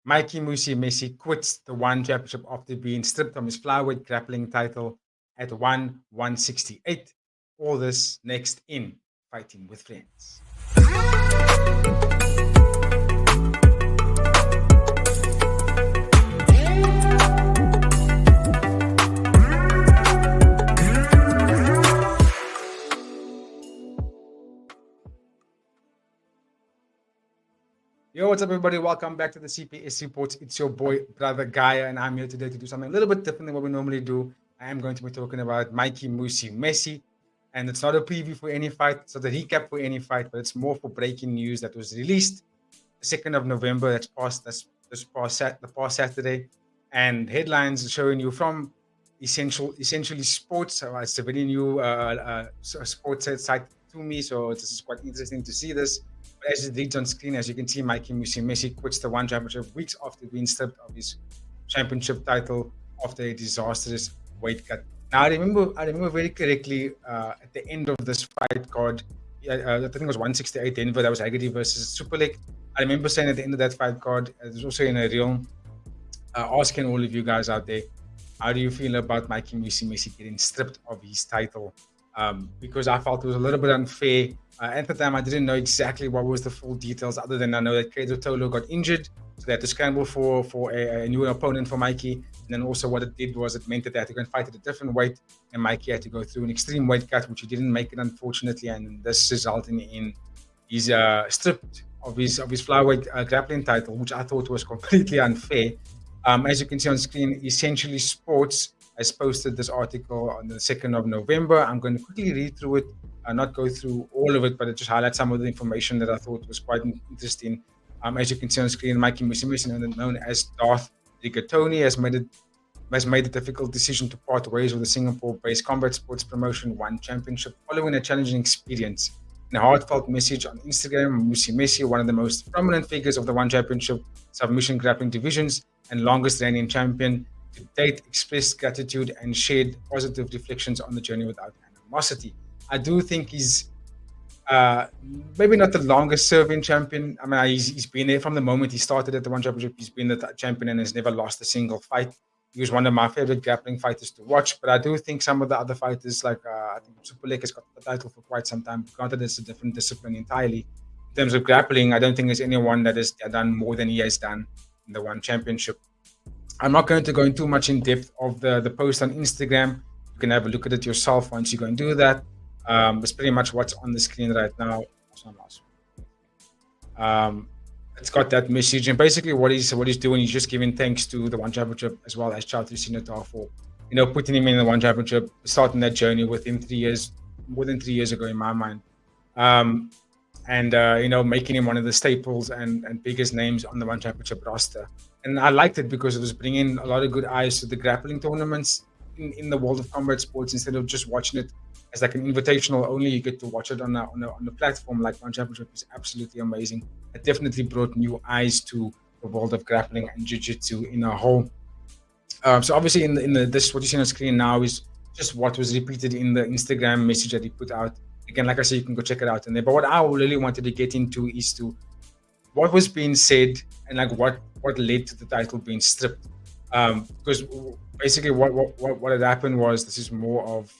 Mikey Musumeci quits the one championship after being stripped from his flyweight grappling title at 168. All this next in Fighting with Friends. Yo, what's up, everybody? Welcome back to the CPS Reports. It's your boy, brother Gaia, and I'm here today to do something a little bit different than what we normally do. I am going to be talking about Mikey Musumeci, and it's not a preview for any fight, it's not a recap for any fight, but it's more for breaking news that was released the 2nd of November. That's the past Saturday, and headlines showing you from essentially sports. It's a very new sports site to me, so this is quite interesting to see this. But as it reads on screen, as you can see, Mikey Musumeci quits the one championship weeks after being stripped of his championship title after a disastrous weight cut. Now, I remember very correctly at the end of this fight card, I think it was 168 Denver. That was Haggerty versus Superlik. I remember saying at the end of that fight card, it was also in a reel, asking all of you guys out there, how do you feel about Mikey Musumeci getting stripped of his title? Because I felt it was a little bit unfair. At the time, I didn't know exactly what was the full details, other than I know that Pedro Tolo got injured, so they had to scramble for a new opponent for Mikey. And then also what it did was it meant that they had to go and fight at a different weight, and Mikey had to go through an extreme weight cut, which he didn't make it, unfortunately, and this resulted in his stripped of his flyweight grappling title, which I thought was completely unfair. As you can see on screen, Essentially Sports has posted this article on the 2nd of November. I'm going to quickly read through it, not go through all of it, but it just highlights some of the information that I thought was quite interesting. As you can see on screen, Mikey Musumeci, known as Darth Rigatoni, has made the difficult decision to part ways with the Singapore-based combat sports promotion One Championship following a challenging experience. In a heartfelt message on Instagram, Musumeci, one of the most prominent figures of the One Championship submission grappling divisions and longest-reigning champion to date, expressed gratitude and shared positive reflections on the journey without animosity. I do think he's maybe not the longest serving champion. I mean, he's been there from the moment he started at the One Championship. He's been the champion and has never lost a single fight. He was one of my favorite grappling fighters to watch. But I do think some of the other fighters, like I think Superlik has got the title for quite some time. Granted, it's a different discipline entirely. In terms of grappling, I don't think there's anyone that has done more than he has done in the One Championship. I'm not going to go into much in depth of the post on Instagram. You can have a look at it yourself once you go and do that. It's pretty much what's on the screen right now. It's got that message, and basically what he's doing, he's just giving thanks to the One Championship as well as Chowdhury Sinatar for, putting him in the One Championship, starting that journey with him more than 3 years ago in my mind, and making him one of the staples and biggest names on the One Championship roster. And I liked it because it was bringing a lot of good eyes to the grappling tournaments in the world of combat sports. Instead of just watching it as like an invitational only, you get to watch it on a platform like One Championship. Is absolutely amazing. It definitely brought new eyes to the world of grappling and jiu-jitsu in a whole. So obviously this what you see on the screen now is just what was repeated in the Instagram message that he put out. Again, like I said, you can go check it out in there. But what I really wanted to get into is to what was being said and like what led to the title being stripped. Because basically what had happened was, this is more of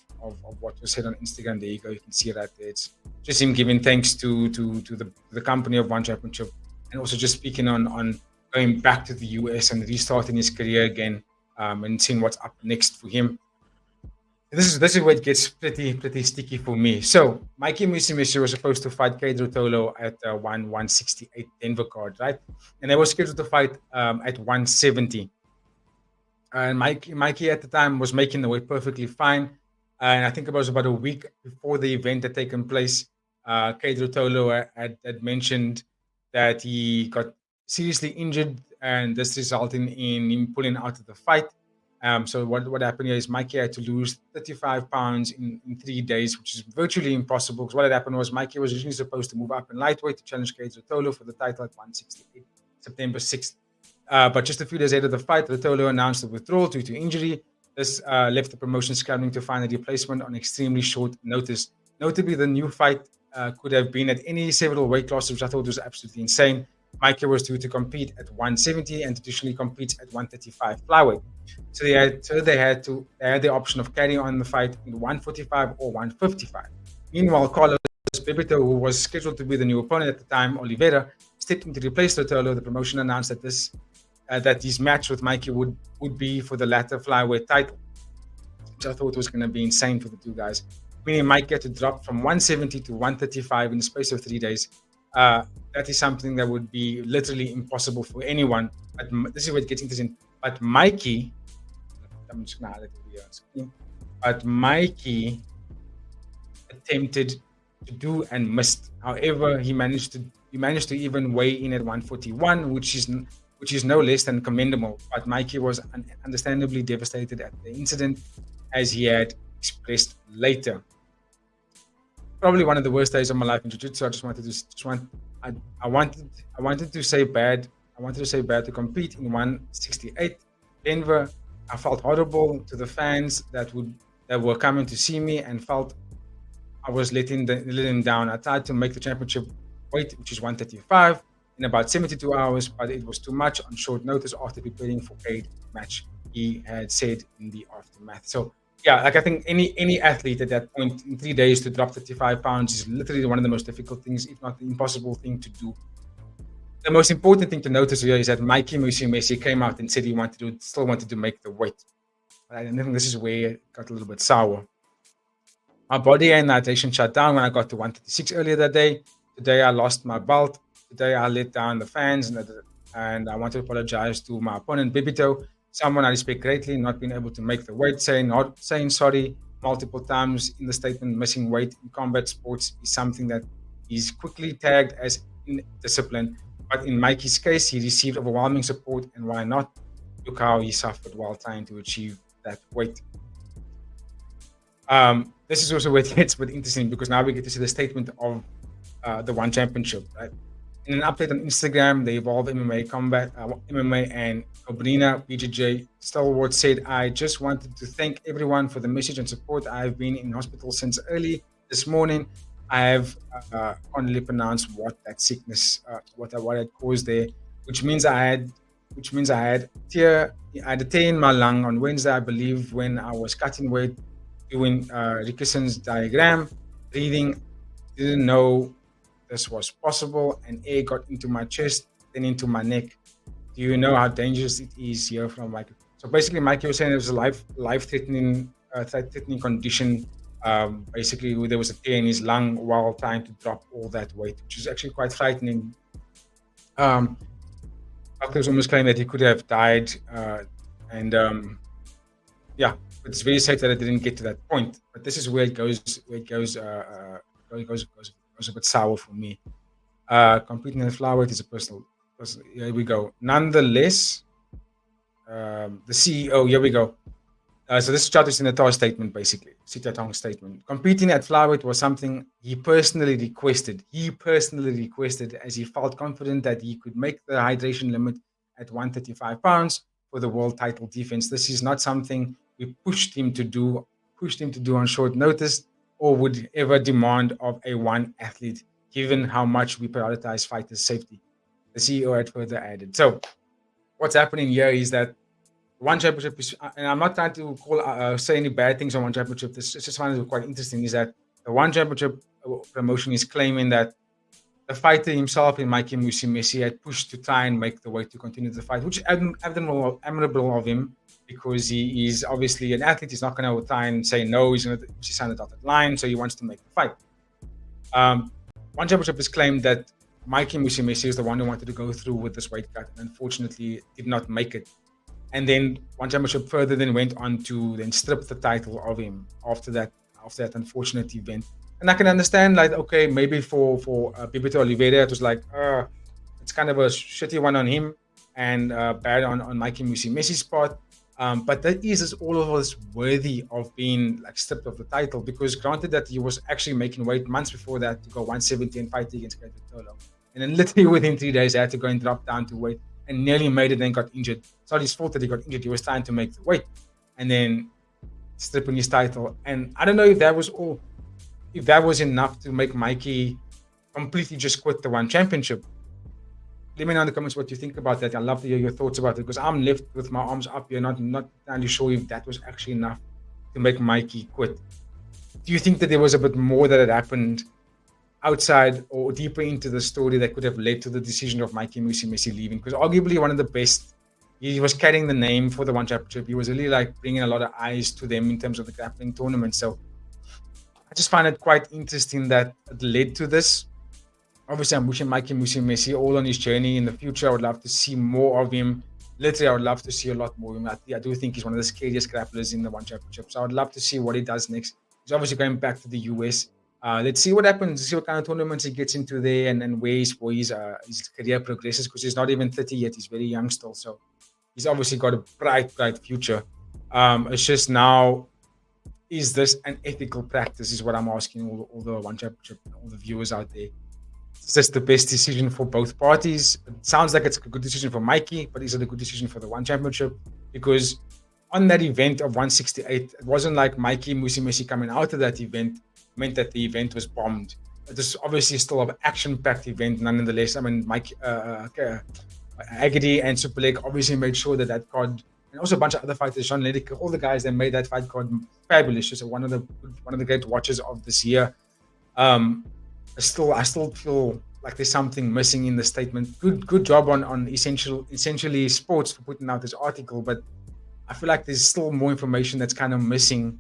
what was said on Instagram. There you go, you can see it right there. It's just him giving thanks to the company of One Championship, and also just speaking on going back to the US and restarting his career again, and seeing what's up next for him. This is where it gets pretty sticky for me. So Mikey Musumeci was supposed to fight Pedro Tolo at 168 Denver card, right? And they were scheduled to fight at 170. And Mikey at the time was making the weight perfectly fine. And I think it was about a week before the event had taken place, Pedro Tolo had mentioned that he got seriously injured, and this resulted in him pulling out of the fight. So what happened here is Mikey had to lose 35 pounds in 3 days, which is virtually impossible. Because what had happened was Mikey was originally supposed to move up in lightweight to challenge Pedro Tolo for the title at 168, September 6th. But just a few days ahead of the fight, Tolo announced a withdrawal due to injury. This left the promotion scrambling to find a replacement on extremely short notice. Notably, the new fight could have been at any several weight classes, which I thought was absolutely insane. Mikey was due to compete at 170 and traditionally competes at 135 flyweight. So they had the option of carrying on the fight in 145 or 155. Meanwhile, Carlos Pepito, who was scheduled to be the new opponent at the time, Oliveira, stepped in to replace Lotolo. The promotion announced that his match with Mikey would be for the latter flyweight title, which I thought was going to be insane for the two guys. Meaning Mike had to drop from 170 to 135 in the space of 3 days. That is something that would be literally impossible for anyone. But this is where it gets interesting. But Mikey, I'm just going to highlight the video on screen. But Mikey attempted to do and missed. However, he managed to even weigh in at 141, which is no less than commendable. But Mikey was understandably devastated at the incident, as he had expressed later. Probably one of the worst days of my life in jiu-jitsu. I wanted to say bad to compete in 168 Denver. I felt horrible to the fans that were coming to see me, and felt I was letting them down. I tried to make the championship weight, which is 135, in about 72 hours, but it was too much on short notice after preparing for a match, he had said in the aftermath. So yeah, like I think any athlete at that point in 3 days to drop 35 pounds is literally one of the most difficult things, if not the impossible thing to do. The most important thing to notice here is that Mikey Musumeci came out and said he still wanted to make the weight. And I think this is where it got a little bit sour. My body and hydration shut down when I got to 136 earlier that day. Today I lost my belt. Today I let down the fans, and I want to apologize to my opponent, Bibito, someone I respect greatly, not being able to make the weight, saying sorry multiple times in the statement. Missing weight in combat sports is something that is quickly tagged as indiscipline. But in Mikey's case, he received overwhelming support, and why not? Look how he suffered while trying to achieve that weight. This is also where it gets a bit interesting, because now we get to see the statement of the One Championship. Right? In an update on Instagram, the Evolve MMA and Obrina BJJ stalwart said, "I just wanted to thank everyone for the message and support. I've been in hospital since early this morning. I have only pronounced what that sickness, what had caused there, which means I had a tear in my lung on Wednesday, I believe, when I was cutting weight, doing Rickerson's diagram, breathing. Didn't know this was possible, and air got into my chest, then into my neck. Do you know how dangerous it is?" Here from Mikey. So basically, Mikey was saying it was a life-threatening condition. Basically, there was a tear in his lung while trying to drop all that weight, which is actually quite frightening. Doctors almost claim that he could have died, yeah, but it's very safe that it didn't get to that point. But this is where it goes a bit sour for me. Competing in flyweight is a personal. Here we go. Nonetheless, the CEO. Here we go. So this is Chatus Sinatar's statement, basically. Sitatong's statement. Competing at flyweight was something he personally requested. As he felt confident that he could make the hydration limit at 135 pounds for the world title defense. This is not something we pushed him to do on short notice, or would ever demand of a one athlete, given how much we prioritize fighters' safety. The CEO had further added. So what's happening here is that One Championship is, and I'm not trying to say any bad things on One Championship. This is just one quite interesting, is that the One Championship promotion is claiming that the fighter himself, in Mikey Musumeci, had pushed to try and make the weight to continue the fight, which is admirable of him, because he is obviously an athlete. He's not going to try and say no. He's going to sign a dotted line, so he wants to make the fight. One Championship has claimed that Mikey Musumeci is the one who wanted to go through with this weight cut, and unfortunately did not make it. And then One Championship further then went on to then strip the title of him after that unfortunate event. And I can understand, like, okay, maybe for Bibito Oliveira, it was like, it's kind of a shitty one on him, and bad on Mikey Musumeci's part. But that is all of us worthy of being like stripped of the title, because granted that he was actually making weight months before that to go 170 and fight against Greater Tolo. And then literally within 3 days, he had to go and drop down to weight, and nearly made it, then got injured. It's not his fault that he got injured. He was trying to make the weight, and then stripping his title. And I don't know if that was enough to make Mikey completely just quit the One Championship. let me know in the comments what you think about that. I'd love to hear your thoughts about it, because I'm left with my arms up here, not entirely sure if that was actually enough to make Mikey quit. Do you think that there was a bit more that had happened outside or deeper into the story that could have led to the decision of Mikey Musumeci leaving? Because arguably one of the best, he was carrying the name for the One Championship. He was really like bringing a lot of eyes to them in terms of the grappling tournament. So I just find it quite interesting that it led to this. Obviously, I'm wishing Mikey Musumeci all on his journey in the future. I would love to see more of him. Literally, I would love to see a lot more of him. I do think he's one of the scariest grapplers in the One Championship. So I would love to see what he does next. He's obviously going back to the US. Let's see what happens. See what kind of tournaments he gets into there, and where his career progresses, because he's not even 30 yet. He's very young still. So he's obviously got a bright future. It's just now, is this an ethical practice, is what I'm asking all the One Championship, all the viewers out there. Is this the best decision for both parties? It sounds like it's a good decision for Mikey, but is it a good decision for the One Championship? Because on that event of 168, it wasn't like Mikey Musumeci coming out of that event meant that the event was bombed. It is obviously still an action-packed event, nonetheless. I mean, Mike Agady and Superleg obviously made sure that card, and also a bunch of other fighters, Sean Ledick, all the guys that made that fight card fabulous. Just one of the great watches of this year. I still feel like there's something missing in the statement. Good job on essentially sports for putting out this article, but I feel like there's still more information that's kind of missing.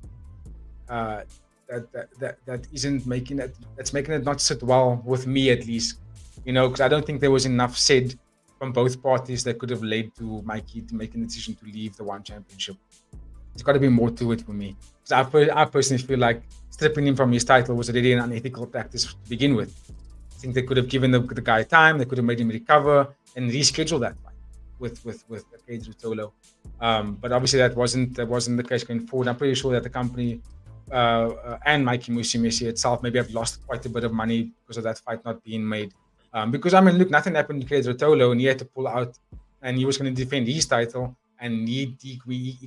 That isn't making it. That's making it not sit well with me, at least. Because I don't think there was enough said from both parties that could have led to Mikey to making the decision to leave the One Championship. There's got to be more to it for me. Because I personally feel like stripping him from his title was already an unethical practice to begin with. I think they could have given the guy time. They could have made him recover and reschedule that fight with Pedro Tolo. But obviously that wasn't the case going forward. I'm pretty sure that the company and Mikey Musumeci itself maybe have lost quite a bit of money because of that fight not being made. Because I mean, look, nothing happened to Pedro Tolo, and he had to pull out, and he was going to defend his title, and he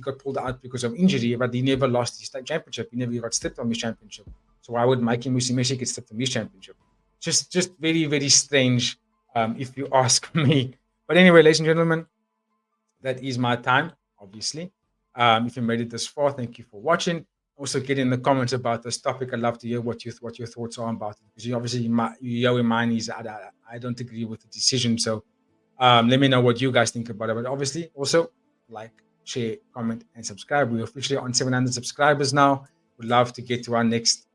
got pulled out because of injury, but he never lost his championship. He never got stripped from his championship. So why would Mikey Musumeci get stripped from his championship? Just very, very strange, if you ask me. But anyway, ladies and gentlemen, that is my time, obviously. If you made it this far, thank you for watching. Also, get in the comments about this topic. I'd love to hear what your thoughts are about it. Because obviously, your mind is I don't agree with the decision. So let me know what you guys think about it. But obviously, also like, share, comment, and subscribe. We're officially on 700 subscribers now. We'd love to get to our next.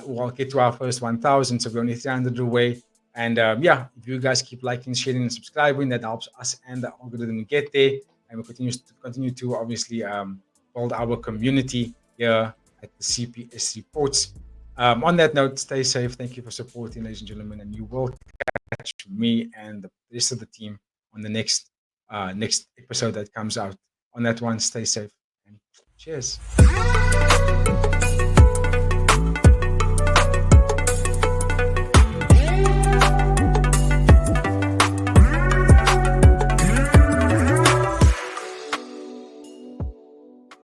We'll get to our first 1,000. So we're only 300 away. And yeah, if you guys keep liking, sharing, and subscribing, that helps us and the algorithm get there. And we continue to obviously build our community here at the CPS Reports. On that note, stay safe. Thank you for supporting, ladies and gentlemen, and you will catch me and the rest of the team on the next episode that comes out. On that one, stay safe and cheers.